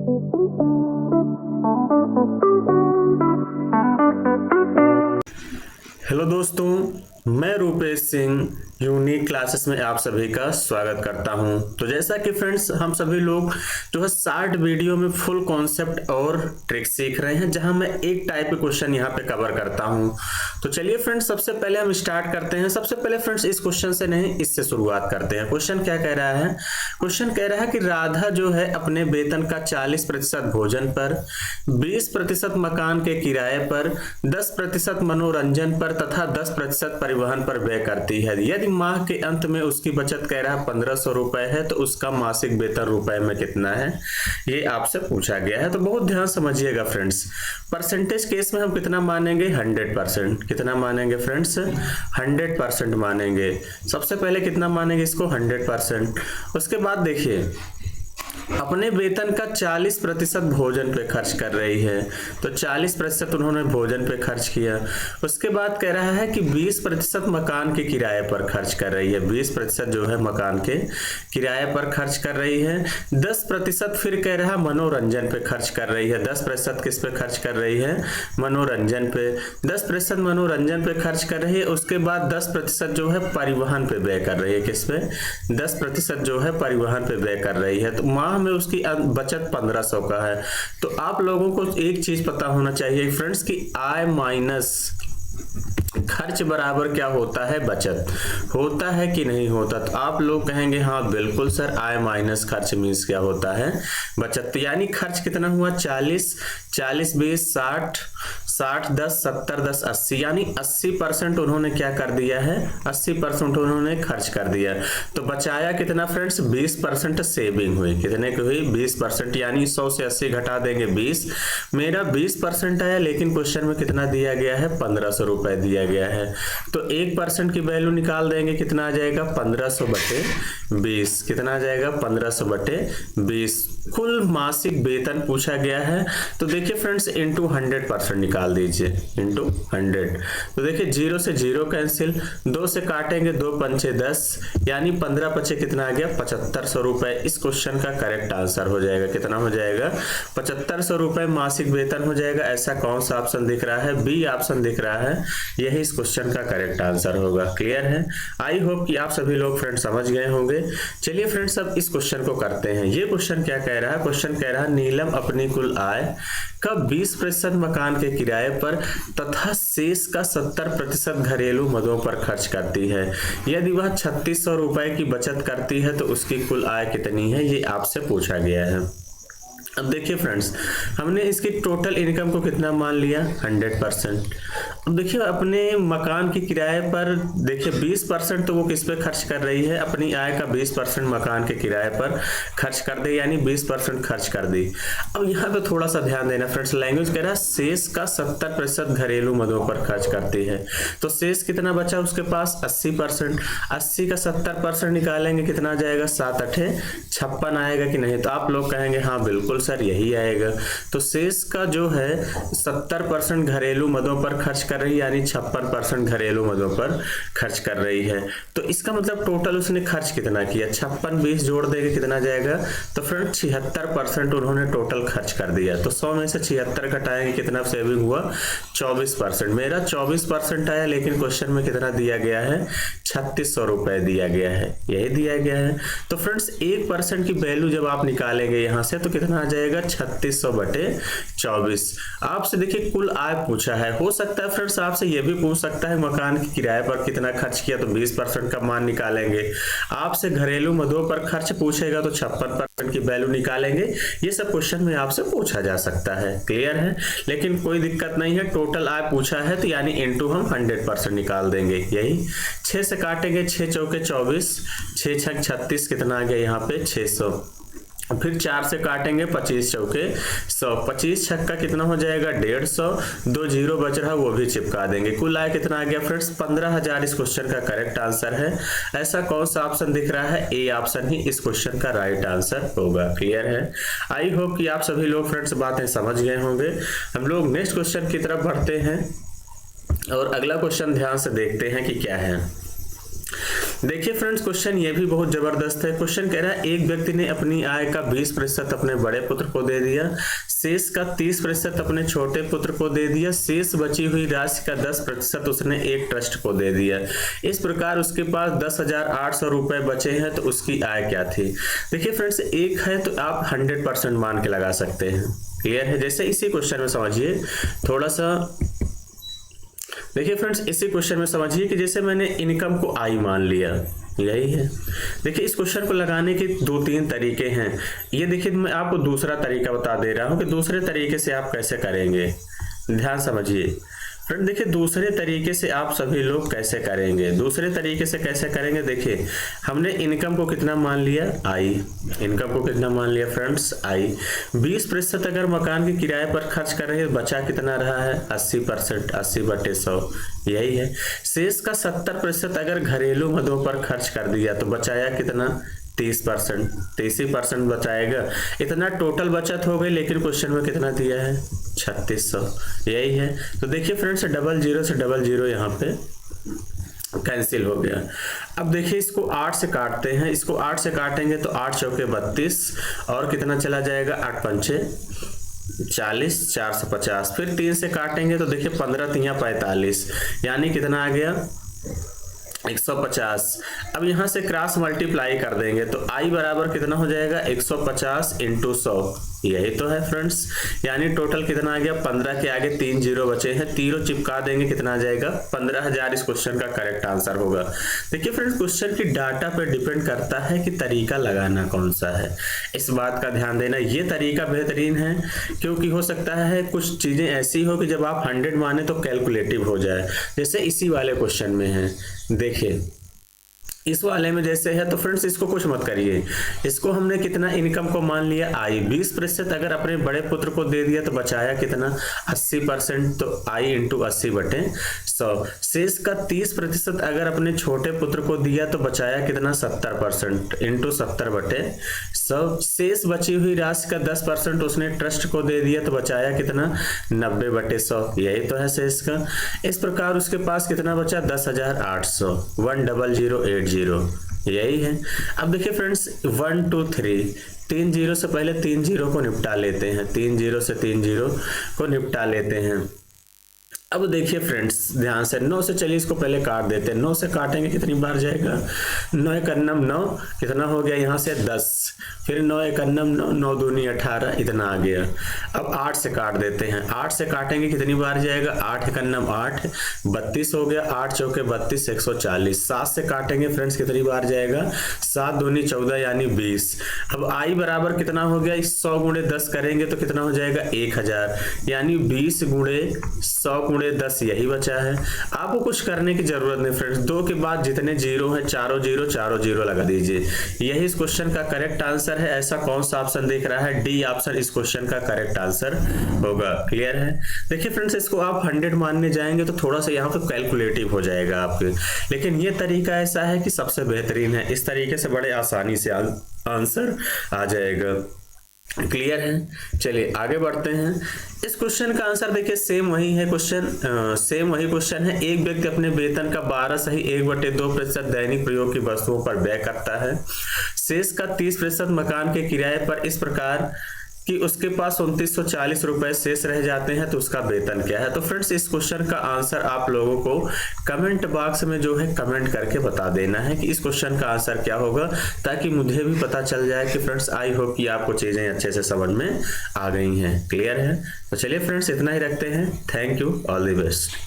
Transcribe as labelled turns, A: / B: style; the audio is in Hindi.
A: हेलो दोस्तों, मैं रूपेश सिंह यूनिक क्लासेस में आप सभी का स्वागत करता हूं। तो जैसा कि फ्रेंड्स हम सभी लोग जो है शॉर्ट वीडियो में फुल कॉन्सेप्ट और ट्रिक सीख रहे हैं, जहां मैं एक टाइप के क्वेश्चन यहां पे कवर करता हूं। तो चलिए फ्रेंड्स, सबसे पहले हम स्टार्ट करते हैं। सबसे पहले फ्रेंड्स इस क्वेश्चन से नहीं, इससे शुरुआत करते हैं। क्वेश्चन क्या कह रहा है? क्वेश्चन कह रहा है कि राधा जो है अपने वेतन का 40% भोजन पर, 20% मकान के किराए पर, 10% मनोरंजन पर तथा 10% परिवहन पर व्यय करती है। यदि माह के अंत में उसकी बचत कह रहा है 1500 रुपए है, तो उसका मासिक वेतन रुपए में कितना है, ये आपसे पूछा गया है। तो बहुत ध्यान समझिएगा फ्रेंड्स। परसेंटेज केस में हम कितना मानेंगे? 100%। कितना मानेंगे फ्रेंड्स? 100% मानेंगे। सबसे पहले कितना मानेंगे इसको? 100%। उसके बाद देखिए, अपने वेतन का 40% भोजन पे खर्च कर रही है, तो 40% उन्होंने भोजन पे खर्च किया। उसके बाद कह रहा है कि 20% मकान के किराए पर खर्च कर रही है, 20% जो है मकान के किराए पर खर्च कर रही है। 10% फिर कह रहा है मनोरंजन पे खर्च कर रही है। 10% किस पे खर्च कर रही है? मनोरंजन पे। 10% मनोरंजन पे खर्च कर रही है। उसके बाद 10% जो है परिवहन पे व्यय कर रही है। किस पे? 10% जो है परिवहन पे व्यय कर रही है। तो माह में उसकी बचत 1500 का है। तो आप लोगों को एक चीज पता होना चाहिए फ्रेंड्स कि आय माइनस खर्च बराबर क्या होता है? बचत। होता है कि नहीं होता? तो आप लोग कहेंगे हाँ बिल्कुल सर, आय माइनस खर्च मीन्स क्या होता है? बचत। यानी खर्च कितना हुआ? 40, 40 20 60, 60 10 70 10 80, यानी 80% उन्होंने क्या कर दिया है? 80% उन्होंने खर्च कर दिया। तो बचाया कितना फ्रेंड्स? 20% सेविंग हुई। कितने की हुई? 20%। यानी 100 से 80 घटा देंगे 20। मेरा 20% आया, लेकिन क्वेश्चन में कितना दिया गया है? 1500 रुपए दिया गया है। तो 1% की वैल्यू निकाल देंगे, कितना आ जाएगा? 1500 बटे 20। कितना आ जाएगा? 1500 बटे 20। कुल मासिक वेतन पूछा गया है। तो देखिए फ्रेंड्स, इंटू 100% निकाल दीजिए, इंटू 100। तो देखिए 0 से 0 कैंसिल, 2 से काटेंगे, 2 पंचे 10, यानी 15 पचे कितना आ गया? 7500 रुपए। इस क्वेश्चन का करेक्ट आंसर हो जाएगा। कितना हो जाएगा? 7500 रुपए मासिक वेतन हो जाएगा। ऐसा कौन सा ऑप्शन दिख रहा है? बी ऑप्शन दिख रहा है। यही इस क्वेश्चन का करेक्ट आंसर होगा। क्लियर है? आई होप कि आप सभी लोग फ्रेंड्स समझ गए होंगे। चलिए फ्रेंड्स, अब इस क्वेश्चन को करते हैं। ये क्वेश्चन क्या कह रहा है? क्वेश्चन कह रहा है नीलम अपनी कुल आय का 20% मकान के किराए पर तथा शेष का 70% घरेलू मदों पर खर्च करती है। यदि वह 3600 रुपए की बचत करती है, तो उसकी कुल आय कितनी है, ये आपसे पूछा गया है। अब देखिए फ्रेंड्स, हमने इसकी टोटल इनकम को कितना मान लिया? 100%। अब देखिए अपने मकान के किराए पर देखिए 20% तो वो किस पे खर्च कर रही है? अपनी आय का 20% मकान के किराए पर खर्च कर दे, यानी 20% खर्च कर दी। अब यहाँ पे थोड़ा सा ध्यान देना फ्रेंड्स, लैंग्वेज कह रहा है शेष का 70% घरेलू मदों पर खर्च करती है। तो शेष कितना बचा उसके पास? 80%। 80 का 70% निकालेंगे, कितना आ जाएगा? 7 8 56 आएगा कि नहीं? तो आप लोग कहेंगे हाँ बिल्कुल सर यही आएगा। तो शेष का जो है 70% घरेलू मदों पर खर्च कर रही है, यानी 56% घरेलू मदों पर खर्च कर रही है। तो इसका मतलब टोटल उसने खर्च कितना किया? 56 20 जोड़ देंगे, कितना जाएगा? तो फ्रेंड 76% उन्होंने टोटल खर्च कर दिया। तो 100 में से 76 घटाएंगे, कितना सेविंग हुआ? 24%। मेरा 24% आया, लेकिन क्वेश्चन में कितना दिया गया है? 3600 रुपए दिया गया है। यही दिया गया है। तो फ्रेंड्स 1% की वैल्यू जब आप निकालेंगे यहां से, तो कितना आ जाएगा? 3600 बटे 24। आपसे देखिए कुल आय पूछा है। हो सकता है फ्रेंड्स आपसे ये भी पूछ सकता है मकान के किराए पर कितना खर्च किया, तो 20% का मान निकालेंगे। आपसे घरेलू मदों पर खर्च पूछेगा तो 56% की वैल्यू निकालेंगे। ये सब क्वेश्चन में आपसे पूछा जा सकता है। क्लियर है? लेकिन कोई दिक्कत नहीं है, टोटल आय पूछा है तो यानी इंटू हम 100% निकाल देंगे। यही 6 से काटेंगे, 6 चौके 24, 6 छक 36, कितना आ गया यहाँ पे? 600। फिर 4 से काटेंगे, 25 चौके 100, 25 छक्का कितना हो जाएगा? 150। 2 जीरो बच रहा वो भी चिपका देंगे। कुल आय कितना आ गया फ्रेंड्स? 15000 इस क्वेश्चन का करेक्ट आंसर है। ऐसा कौन सा ऑप्शन दिख रहा है? ए ऑप्शन ही इस क्वेश्चन का राइट आंसर होगा। क्लियर है? आई होप कि आप सभी लोग फ्रेंड्स बातें समझ गए होंगे। हम लोग नेक्स्ट क्वेश्चन की तरफ बढ़ते हैं और अगला क्वेश्चन ध्यान से देखते हैं कि क्या है। देखिए फ्रेंड्स, क्वेश्चन ये भी बहुत जबरदस्त है। क्वेश्चन कह रहा है एक व्यक्ति ने अपनी आय का 20% अपने बड़े पुत्र को दे दिया, शेष का 30% अपने छोटे पुत्र को दे दिया, शेष बची हुई राशि का 10% उसने एक ट्रस्ट को दे दिया। इस प्रकार उसके पास 10,800 रुपए बचे हैं, तो उसकी आय क्या थी। देखिए फ्रेंड्स, एक है तो आप 100% मान के लगा सकते हैं। क्लियर है। जैसे इसी क्वेश्चन में समझिए थोड़ा सा, देखिए फ्रेंड्स, इसी क्वेश्चन में समझिए कि जैसे मैंने इनकम को आई मान लिया, यही है। देखिए इस क्वेश्चन को लगाने के 2-3 तरीके हैं। ये देखिए मैं आपको दूसरा तरीका बता दे रहा हूं कि दूसरे तरीके से आप कैसे करेंगे। ध्यान समझिए फ्रेंड। देखिए दूसरे तरीके से आप सभी लोग कैसे करेंगे, दूसरे तरीके से कैसे करेंगे। देखिए हमने इनकम को कितना मान लिया, आई। इनकम को कितना मान लिया फ्रेंड्स, आई। 20% अगर मकान के किराए पर खर्च कर रहे हैं, बचा कितना रहा है, 80%, 80/100, यही है। शेष का 70% अगर घरेलू मदों पर खर्च कर दिया तो बचाया कितना, 30%, 30% बचाएगा। इतना टोटल बचत हो गई, लेकिन क्वेश्चन में कितना दिया है, 3600, यही है। तो देखिए फ्रेंड्स, 00 से 00 यहाँ पे कैंसिल हो गया। अब देखिए इसको 8 से काटते हैं। इसको 8 से काटेंगे तो 8 चौके 32 और कितना चला जाएगा, 8 पंचे 40, 450। फिर 3 से काटेंगे तो देखिए 15 तिया 45, यानी कितना आ गया, 150। अब यहां से क्रॉस मल्टीप्लाई कर देंगे तो आई बराबर कितना हो जाएगा, 150 × 100, यही तो है फ्रेंड्स। यानी टोटल कितना आ गया, 15 के आगे 3 जीरो बचे हैं, तीनों चिपका देंगे, कितना आ जाएगा, 15,000 इस क्वेश्चन का करेक्ट आंसर होगा। देखिए फ्रेंड्स, क्वेश्चन की डाटा पे डिपेंड करता है कि तरीका लगाना कौन सा है। इस बात का ध्यान देना, ये तरीका बेहतरीन है, क्योंकि हो सकता है कुछ चीजें ऐसी हो कि जब आप 100 माने तो कैलकुलेटिव हो जाए, जैसे इसी वाले क्वेश्चन में है। देखिए इस वाले में जैसे है, तो फ्रेंड्स इसको कुछ मत करिए। इसको हमने कितना इनकम को मान लिया, आई। 20% अगर अपने बड़े पुत्र को दे दिया तो बचाया कितना, 80%, तो आई × 80/100। शेष का 30% अगर अपने छोटे पुत्र को दिया तो बचाया कितना, 70% × 70/100। शेष बची हुई राशि का 10% उसने ट्रस्ट को दे दिया तो बचाया कितना, 90/100, यही तो है शेष का। इस प्रकार उसके पास कितना बचा, 10,800, 10080, यही है। अब देखिए फ्रेंड्स, 1 2 3, 3 जीरो से पहले 3 जीरो को निपटा लेते हैं, 3 जीरो से 3 जीरो को निपटा लेते हैं। अब देखिए फ्रेंड्स ध्यान से, 9 से चलिए इसको पहले काट देते हैं। 9 से काटेंगे कितनी बार जाएगा, 9 × 9, कितना हो गया यहाँ से 10, फिर 9 × 9, 9 दूनी 18, इतना आ गया। अब 8 से काट देते हैं। 8 से काटेंगे कितनी बार जाएगा, 8 × 9 8, 32 हो गया, 8 चौके 32, 140। 7 से काटेंगे फ्रेंड्स कितनी बार जाएगा, 7 दूनी 14, यानी 20। अब आई बराबर कितना हो गया, 100 × 10 करेंगे तो कितना हो जाएगा, 1000, यानी 20 × 100 × 10, यही बचा है। आपको कुछ करने की जरूरत नहीं फ्रेंड्स, 2 के बाद जितने जीरो है, चारों जीरो लगा दीजिए, यही इस क्वेश्चन का करेक्ट आंसर है। ऐसा कौन सा ऑप्शन दिख रहा है, डी ऑप्शन इस क्वेश्चन का करेक्ट आंसर होगा। क्लियर है। देखिए फ्रेंड्स, इसको आप 100 मानने जाएंगे तो थोड़ा सा यहाँ पे कैलकुलेटिव हो जाएगा आपके, लेकिन ये तरीका ऐसा है कि सबसे बेहतरीन है। इस तरीके से बड़े आसानी से आंसर आ जाएगा। क्लियर है। चलिए आगे बढ़ते हैं। इस क्वेश्चन का आंसर देखिए सेम वही है, सेम वही क्वेश्चन है। एक व्यक्ति अपने वेतन का 12 सही 1/2% दैनिक प्रयोग की वस्तुओं पर व्यय करता है। शेष का 30% मकान के किराए पर, इस प्रकार कि उसके पास 2940 रुपए शेष रह जाते हैं, तो उसका वेतन क्या है। तो फ्रेंड्स इस क्वेश्चन का आंसर आप लोगों को कमेंट बॉक्स में जो है कमेंट करके बता देना है कि इस क्वेश्चन का आंसर क्या होगा, ताकि मुझे भी पता चल जाए कि फ्रेंड्स आई होप कि आपको चीजें अच्छे से समझ में आ गई हैं। क्लियर है। तो चलिए फ्रेंड्स इतना ही रखते हैं। Thank you, all the best.